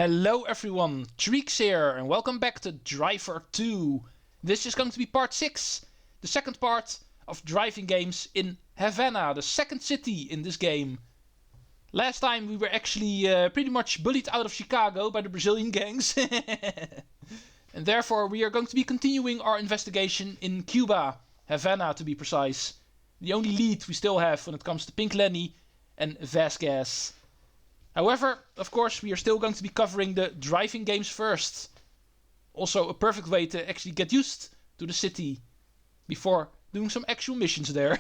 Hello everyone, Treecks here and welcome back to Driver 2. This is going to be part 6, the second part of driving games in Havana, the second city in this game. Last time we were actually pretty much bullied out of Chicago by the Brazilian gangs. And therefore we are going to be continuing our investigation in Cuba, Havana to be precise. The only lead we still have when it comes to Pink Lenny and Vasquez. However, of course, we are still going to be covering the driving games first. Also a perfect way to actually get used to the city before doing some actual missions there.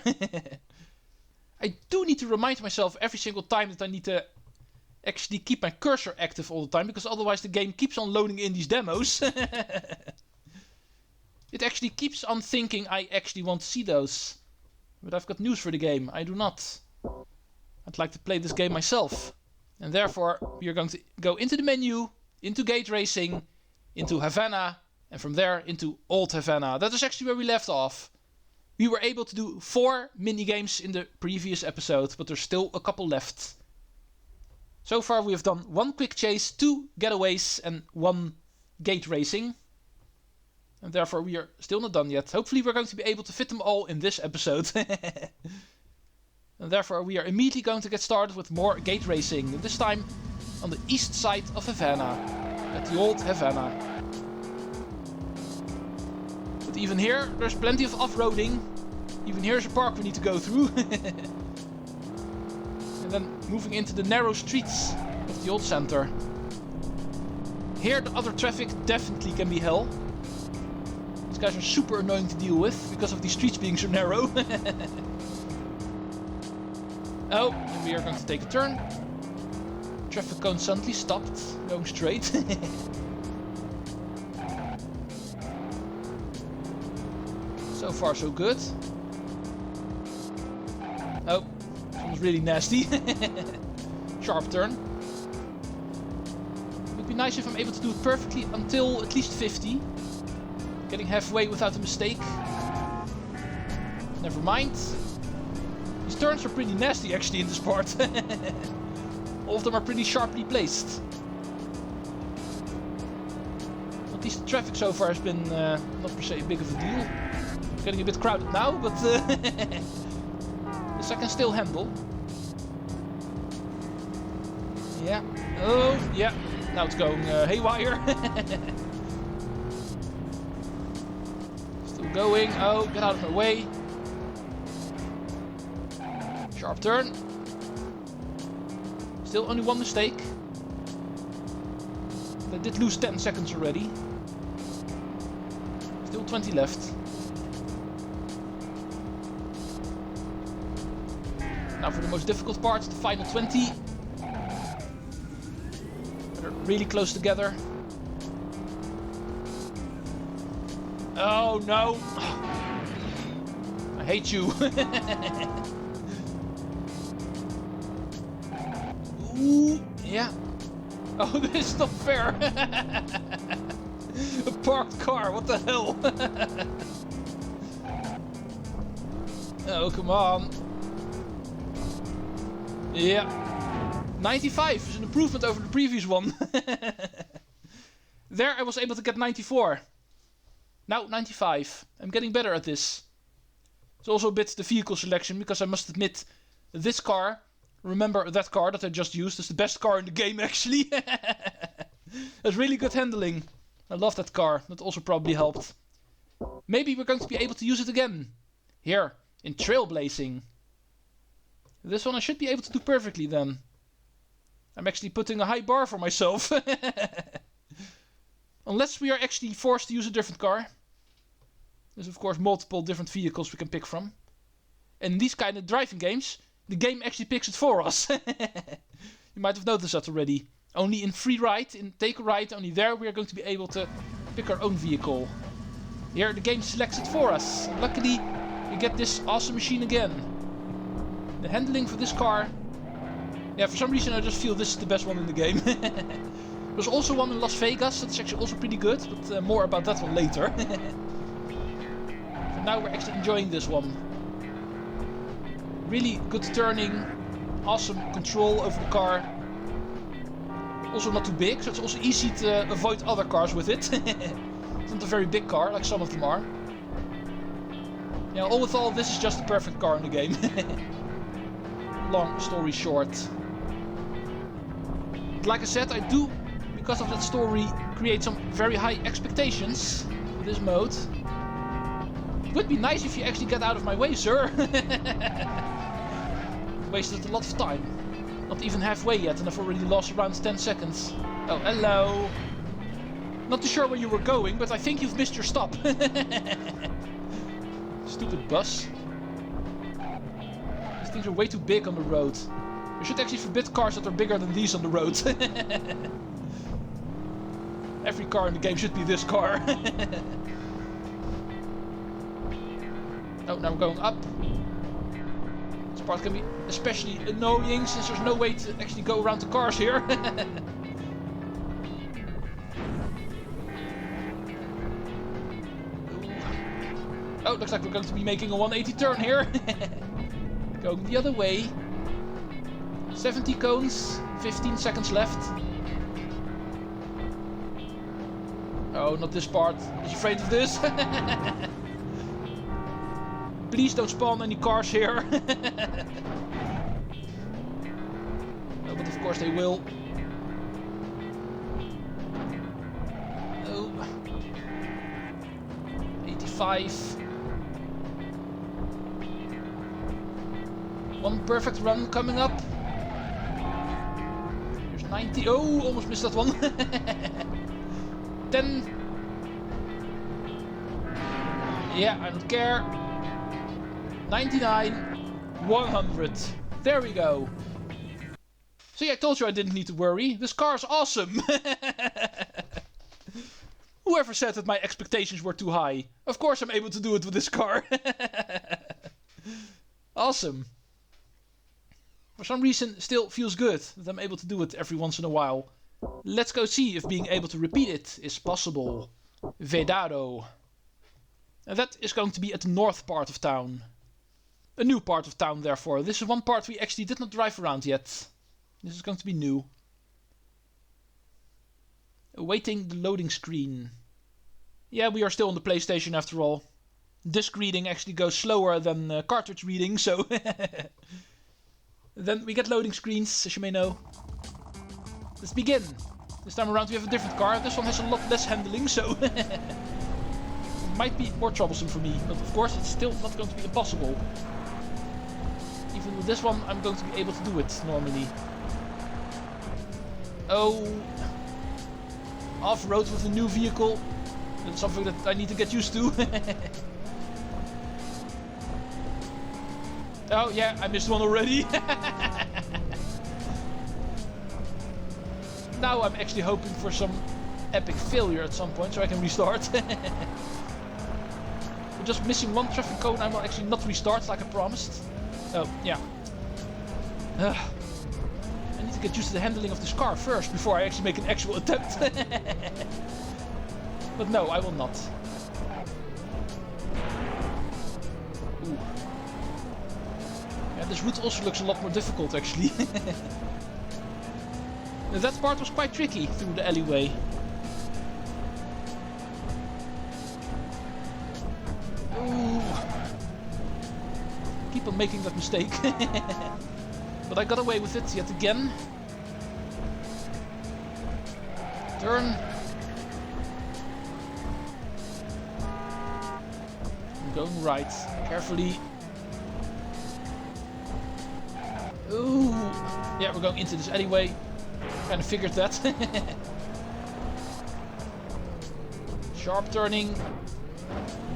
I do need to remind myself every single time that I need to actually keep my cursor active all the time, because otherwise the game keeps on loading in these demos. It actually keeps on thinking I actually want to see those. But I've got news for the game, I do not. I'd like to play this game myself. And therefore, we are going to go into the menu, into gate racing, into Havana, and from there into Old Havana. That is actually where we left off. We were able to do 4 minigames in the previous episode, but there's still a couple left. So far we have done 1 quick chase, 2 getaways, and 1 gate racing. And therefore we are still not done yet. Hopefully we're going to be able to fit them all in this episode. And therefore we are immediately going to get started with more gate racing. This time on the east side of Havana, at the Old Havana. But even here there's plenty of off-roading. Even here's a park we need to go through. And then moving into the narrow streets of the old center. Here the other traffic definitely can be hell. These guys are super annoying to deal with because of these streets being so narrow. Oh, and we are going to take a turn. Traffic cone suddenly stopped, going straight. So far so good. Oh, this one's really nasty. Sharp turn. It would be nice if I'm able to do it perfectly until at least 50. Getting halfway without a mistake. Never mind. These turns are pretty nasty actually in this part. All of them are pretty sharply placed. At least the traffic so far has been not per se big of a deal. It's getting a bit crowded now, but this I can still handle. Yeah. Oh, yeah. Now it's going haywire. Still going. Oh, get out of my way. Sharp turn. Still only 1 mistake. I did lose 10 seconds already. Still 20 left. Now for the most difficult part, the final 20. They're really close together. Oh no! I hate you. Ooh, yeah. Oh, this is not fair. A parked car, what the hell? Oh, come on. Yeah. 95 is an improvement over the previous one. There I was able to get 94. Now 95. I'm getting better at this. It's also a bit the vehicle selection, because I must admit, this car, remember that car that I just used, is the best car in the game actually. It's really good handling. I love that car. That also probably helped. Maybe we're going to be able to use it again. Here, in trailblazing. This one I should be able to do perfectly then. I'm actually putting a high bar for myself. Unless we are actually forced to use a different car. There's of course multiple different vehicles we can pick from. And in these kind of driving games, the game actually picks it for us. You might have noticed that already. Only in free ride, in take a ride, only there we are going to be able to pick our own vehicle. Here the game selects it for us. And luckily we get this awesome machine again. The handling for this car, yeah, for some reason I just feel this is the best one in the game. There's also one in Las Vegas, that's actually also pretty good, but more about that one later. For now we're actually enjoying this one. Really good turning, awesome control over the car. Also not too big, so it's also easy to avoid other cars with it. It's not a very big car, like some of them are. Yeah, all with all, this is just the perfect car in the game. Long story short. But like I said, I do, because of that story, create some very high expectations for this mode. It would be nice if you actually get out of my way, sir. Wasted a lot of time. Not even halfway yet, and I've already lost around 10 seconds. Oh, hello. Not too sure where you were going, but I think you've missed your stop. Stupid bus. These things are way too big on the road. We should actually forbid cars that are bigger than these on the road. Every car in the game should be this car. Oh, now we're going up. This part can be especially annoying since there's no way to actually go around the cars here. Oh, looks like we're going to be making a 180 turn here. Going the other way. 70 cones, 15 seconds left. Oh, not this part. I was afraid of this. Please don't spawn any cars here. Oh, but of course they will. Oh. 85. One perfect run coming up. Here's 90. Oh, almost missed that one. 10. Yeah, I don't care. 99. 100. There we go. See, I told you I didn't need to worry. This car is awesome. Whoever said that my expectations were too high? Of course I'm able to do it with this car. Awesome. For some reason, still feels good that I'm able to do it every once in a while. Let's go see if being able to repeat it is possible. Vedado. And that is going to be at the north part of town. A new part of town, therefore. This is one part we actually did not drive around yet. This is going to be new. Awaiting the loading screen. Yeah, we are still on the PlayStation after all. Disc reading actually goes slower than cartridge reading, so... Then we get loading screens, as you may know. Let's begin. This time around we have a different car. This one has a lot less handling, so... It might be more troublesome for me. But of course, it's still not going to be impossible. Even with this one, I'm going to be able to do it normally. Oh... Off-road with a new vehicle. That's something that I need to get used to. Oh yeah, I missed one already. Now I'm actually hoping for some epic failure at some point so I can restart. But just missing one traffic cone, I will actually not restart like I promised. Oh, yeah. I need to get used to the handling of this car first before I actually make an actual attempt. But no, I will not. Ooh. Yeah, this route also looks a lot more difficult actually. That part was quite tricky through the alleyway. Ooh. Keep on making that mistake. But I got away with it yet again. Turn. I'm going right. Carefully. Ooh. Yeah, we're going into this alleyway. Kind of figured that. Sharp turning.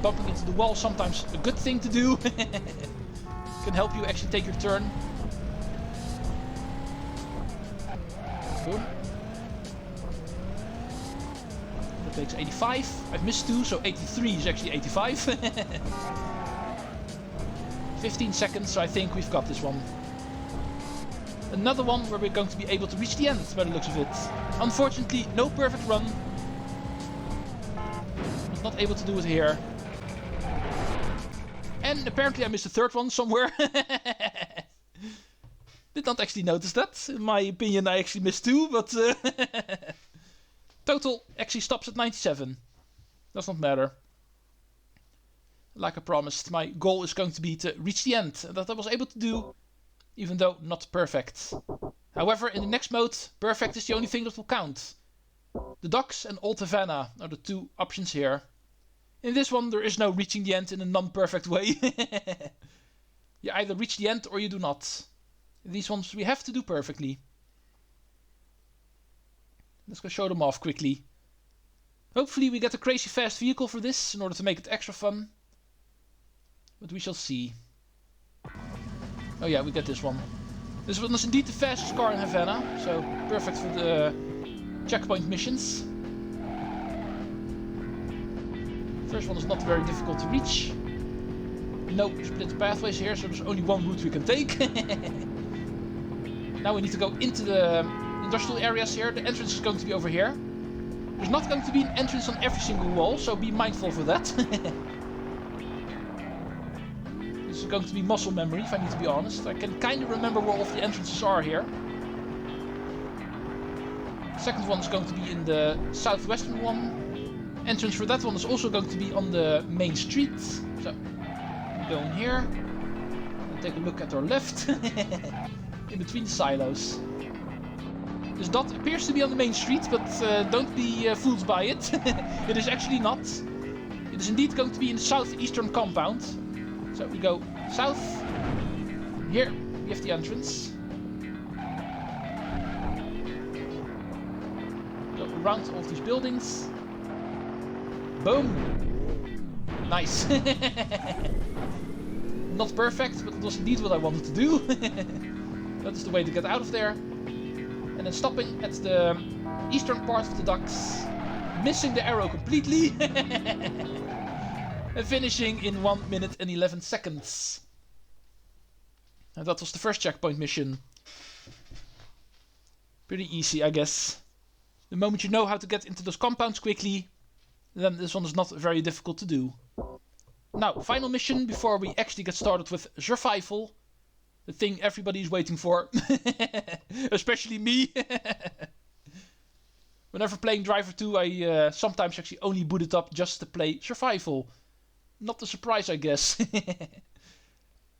Bumping into the wall, sometimes a good thing to do. Can help you actually take your turn. Boom. That makes 85. I've missed 2, so 83 is actually 85. 15 seconds, so I think we've got this one. Another one where we're going to be able to reach the end by the looks of it. Unfortunately, no perfect run. Was not able to do it here. And apparently I missed a third one somewhere. Did not actually notice that. In my opinion, I actually missed 2, but total actually stops at 97. Does not matter. Like I promised, my goal is going to be to reach the end. And that I was able to do, even though not perfect. However, in the next mode, perfect is the only thing that will count. The docks and Old Havana are the 2 options here. In this one, there is no reaching the end in a non-perfect way. You either reach the end or you do not. These ones we have to do perfectly. Let's go show them off quickly. Hopefully we get a crazy fast vehicle for this in order to make it extra fun. But we shall see. Oh yeah, we get this one. This one is indeed the fastest car in Havana, so perfect for the checkpoint missions. First one is not very difficult to reach. No split pathways here, so there's only one route we can take. Now we need to go into the industrial areas here. The entrance is going to be over here. There's not going to be an entrance on every single wall, so be mindful for that. This is going to be muscle memory, if I need to be honest. I can kind of remember where all of the entrances are here. The second one is going to be in the southwestern one. Entrance for that one is also going to be on the main street. So, we go in here. And take a look at our left. In between the silos. This dot appears to be on the main street, but don't be fooled by it. It is actually not. It is indeed going to be in the southeastern compound. So we go south. Here we have the entrance. Go around all of these buildings. Boom! Nice. Not perfect, but it was indeed what I wanted to do. That is the way to get out of there. And then stopping at the eastern part of the docks. Missing the arrow completely. And finishing in 1 minute and 11 seconds. And that was the first checkpoint mission. Pretty easy, I guess. The moment you know how to get into those compounds quickly, then this one is not very difficult to do. Now, final mission before we actually get started with survival. The thing everybody is waiting for. Especially me. Whenever playing Driver 2, I sometimes actually only boot it up just to play survival. Not a surprise, I guess.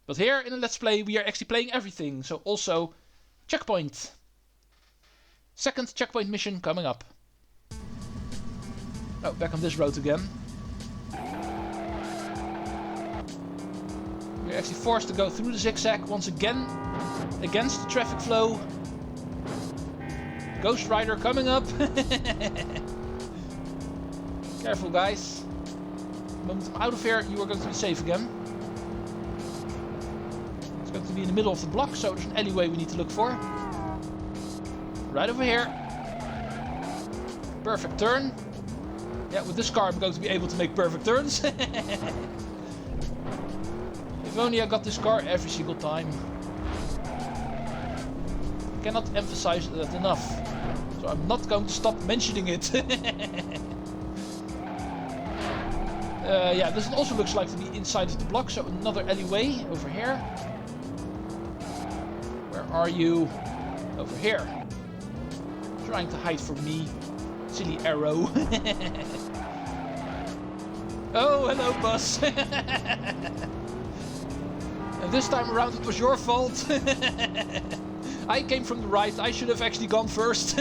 But here in the Let's Play, we are actually playing everything. So also, checkpoint. Second checkpoint mission coming up. Oh, back on this road again. We're actually forced to go through the zigzag once again. Against the traffic flow. Ghost Rider coming up. Careful, guys. The moment I'm out of here, you are going to be safe again. It's going to be in the middle of the block, so there's an alleyway we need to look for. Right over here. Perfect turn. Yeah, with this car I'm going to be able to make perfect turns. If only I got this car every single time. I cannot emphasize that enough. So I'm not going to stop mentioning it. Yeah, this also looks like to be inside of the block, so another alleyway over here. Where are you? Over here. Trying to hide from me. Silly arrow. Oh, hello, bus. And this time around it was your fault. I came from the right, I should have actually gone first.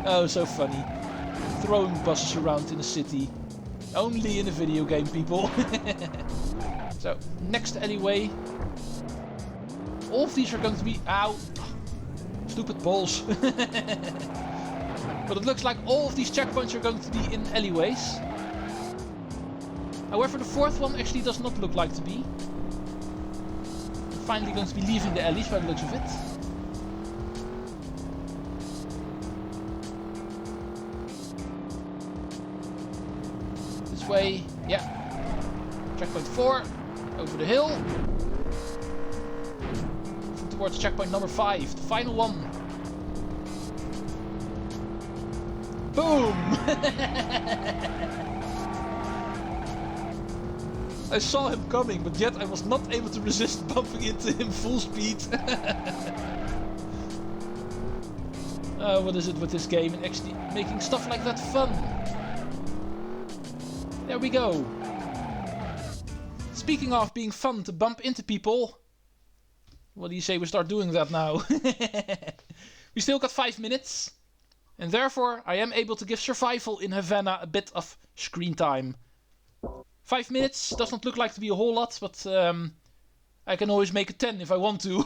Oh, so funny. Throwing buses around in a city. Only in a video game, people. So, next alleyway. All of these are going to be... Ow! Stupid balls. But it looks like all of these checkpoints are going to be in alleyways. However, the fourth one actually does not look like to be. We're finally going to be leaving the alleys by the looks of it. This way, yeah. Checkpoint 4, over the hill. Moving towards checkpoint number 5, the final one. Boom! I saw him coming, but yet I was not able to resist bumping into him full speed. What is it with this game and actually making stuff like that fun? There we go. Speaking of being fun to bump into people, what do you say we start doing that now? We still got 5 minutes, and therefore I am able to give survival in Havana a bit of screen time. 5 minutes does not look like to be a whole lot, but I can always make it 10 if I want to.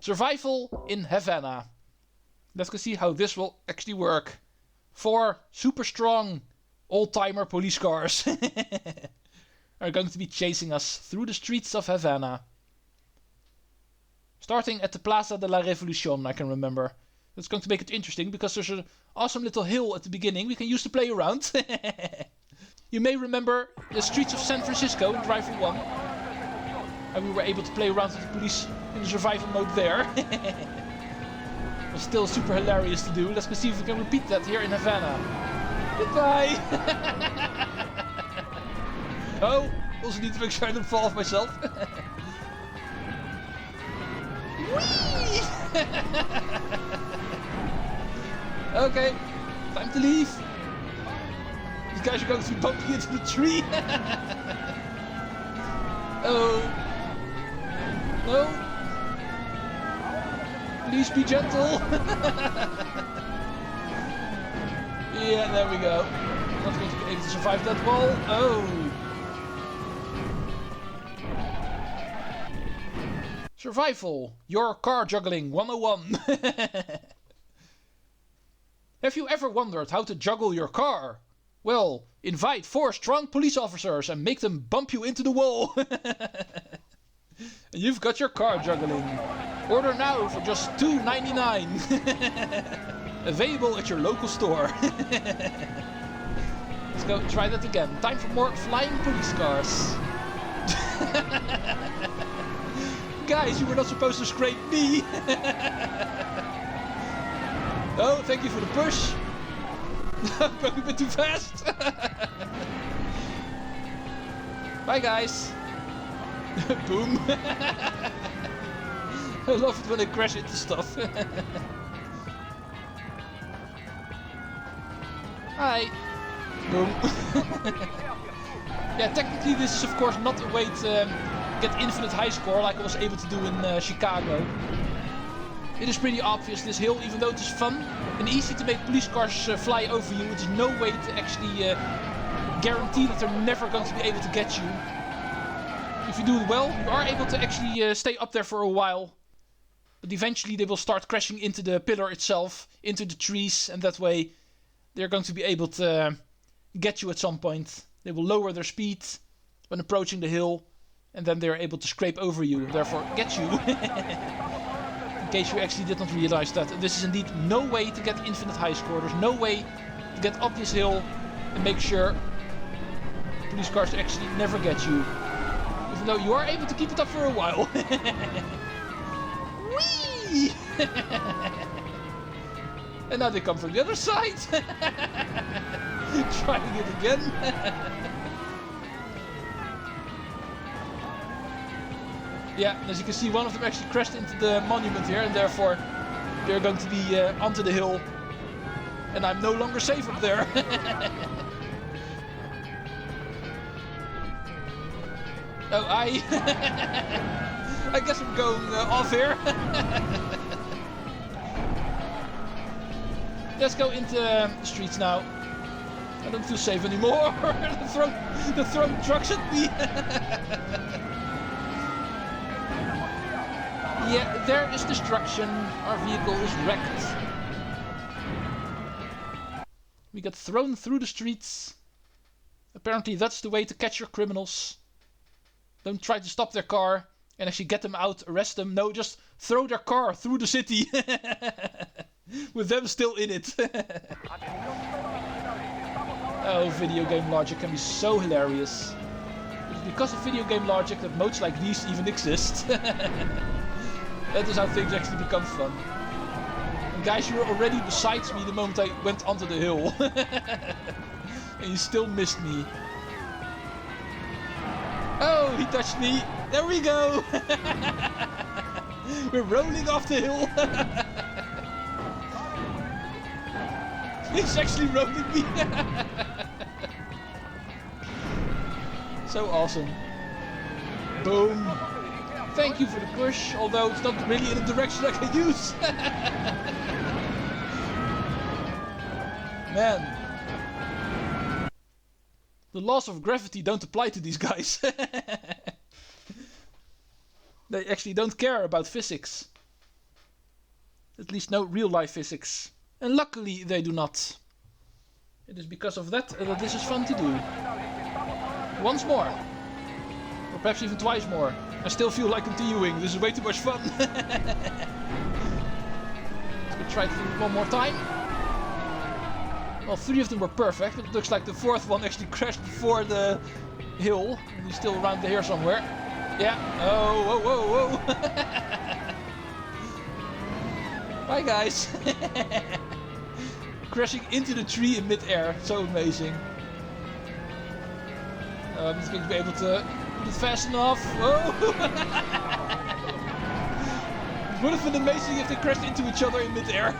Survival in Havana. Let's go see how this will actually work. 4 super strong old-timer police cars are going to be chasing us through the streets of Havana. Starting at the Plaza de la Revolucion, I can remember. That's going to make it interesting because there's an awesome little hill at the beginning we can use to play around. You may remember the streets of San Francisco in Driver 1. And we were able to play around with the police in the survival mode there. It was still super hilarious to do. Let's go see if we can repeat that here in Havana. Goodbye! Oh, also need to make sure I don't fall off myself. Whee! Okay, time to leave. These guys are going to be bumping into the tree. Oh. No. Please be gentle. Yeah, there we go. Not going to be able to survive that wall. Oh. Survival. Your car juggling 101. Have you ever wondered how to juggle your car? Well, invite 4 strong police officers and make them bump you into the wall. And you've got your car juggling. Order now for just $2.99. Available at your local store. Let's go try that again. Time for more flying police cars. Guys, you were not supposed to scrape me. Oh, thank you for the push. I'm going a bit too fast. Bye, guys. Boom. I love it when I crash into stuff. Hi. Boom. Yeah, technically this is of course not a way to get infinite high score like I was able to do in Chicago. It is pretty obvious this hill, even though it is fun and easy to make police cars fly over you, it is no way to actually guarantee that they're never going to be able to get you. If you do it well, you are able to actually stay up there for a while. But eventually they will start crashing into the pillar itself, into the trees, and that way they're going to be able to get you at some point. They will lower their speed when approaching the hill, and then they're able to scrape over you, and therefore get you. In case you actually did not realize that. This is indeed no way to get infinite high score. There's no way to get up this hill and make sure police cars actually never get you. Even though you are able to keep it up for a while. Whee! And now they come from the other side. Trying it again. Yeah, as you can see, one of them actually crashed into the monument here, and therefore they're going to be onto the hill. And I'm no longer safe up there. Oh, I guess I'm going off here. Let's go into the streets now. I don't feel safe anymore. They're throwing trucks at me. Yeah, there is destruction. Our vehicle is wrecked. We got thrown through the streets. Apparently that's the way to catch your criminals. Don't try to stop their car and actually get them out, arrest them. No, just throw their car through the city. With them still in it. Oh, video game logic can be so hilarious. It's because of video game logic that modes like these even exist. That is how things actually become fun. And guys, you were already beside me the moment I went onto the hill. And you still missed me. he touched me. There we go. We're rolling off the hill. He's actually rolling me. So awesome. Boom. Thank you for the push, although it's not really in a direction I can use. Man. The laws of gravity don't apply to these guys. They actually don't care about physics. At least no real life physics. And luckily they do not. It is because of that that this is fun to do. Once more. Or perhaps even twice more. I still feel like continuing. This is way too much fun. Let's try it one more time. Well, 3 of them were perfect, but it looks like the 4th one actually crashed before the hill. And he's still around here somewhere. Yeah. Oh, whoa, whoa, whoa. Bye, guys. Crashing into the tree in mid-air. So amazing. I'm not going to be able to do it fast enough. Oh. It would have been amazing if they crashed into each other in mid-air.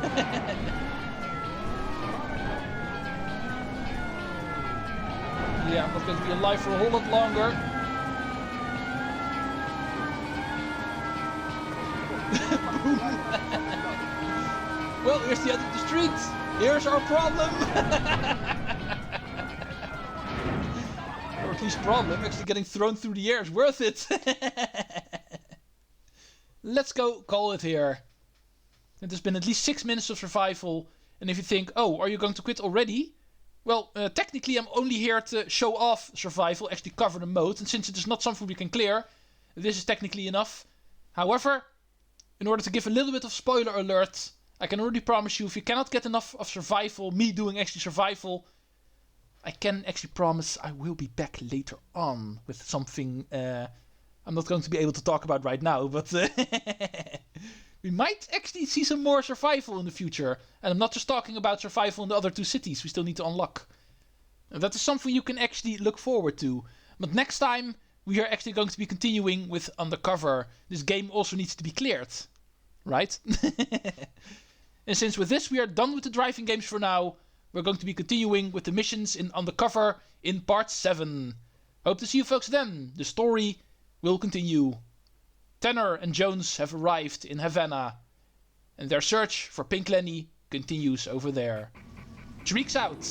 Yeah, I'm not going to be alive for a whole lot longer. Boom. Well, here's the end of the street. Here's our problem. Or at least problem, actually getting thrown through the air is worth it. Let's go call it here. It has been at least 6 minutes of survival. And if you think, oh, are you going to quit already? Well, technically I'm only here to show off survival, actually cover the mode. And since it is not something we can clear, this is technically enough. However, in order to give a little bit of spoiler alert, I can already promise you, if you cannot get enough of survival, me doing actually survival, I can actually promise I will be back later on with something I'm not going to be able to talk about right now, but we might actually see some more survival in the future. And I'm not just talking about survival in the other 2 cities we still need to unlock. And that is something you can actually look forward to. But next time, we are actually going to be continuing with Undercover. This game also needs to be cleared. Right? And since with this we are done with the driving games for now, we're going to be continuing with the missions in Undercover in part 7. Hope to see you folks then. The story will continue. Tanner and Jones have arrived in Havana, and their search for Pink Lenny continues over there. Treecks out!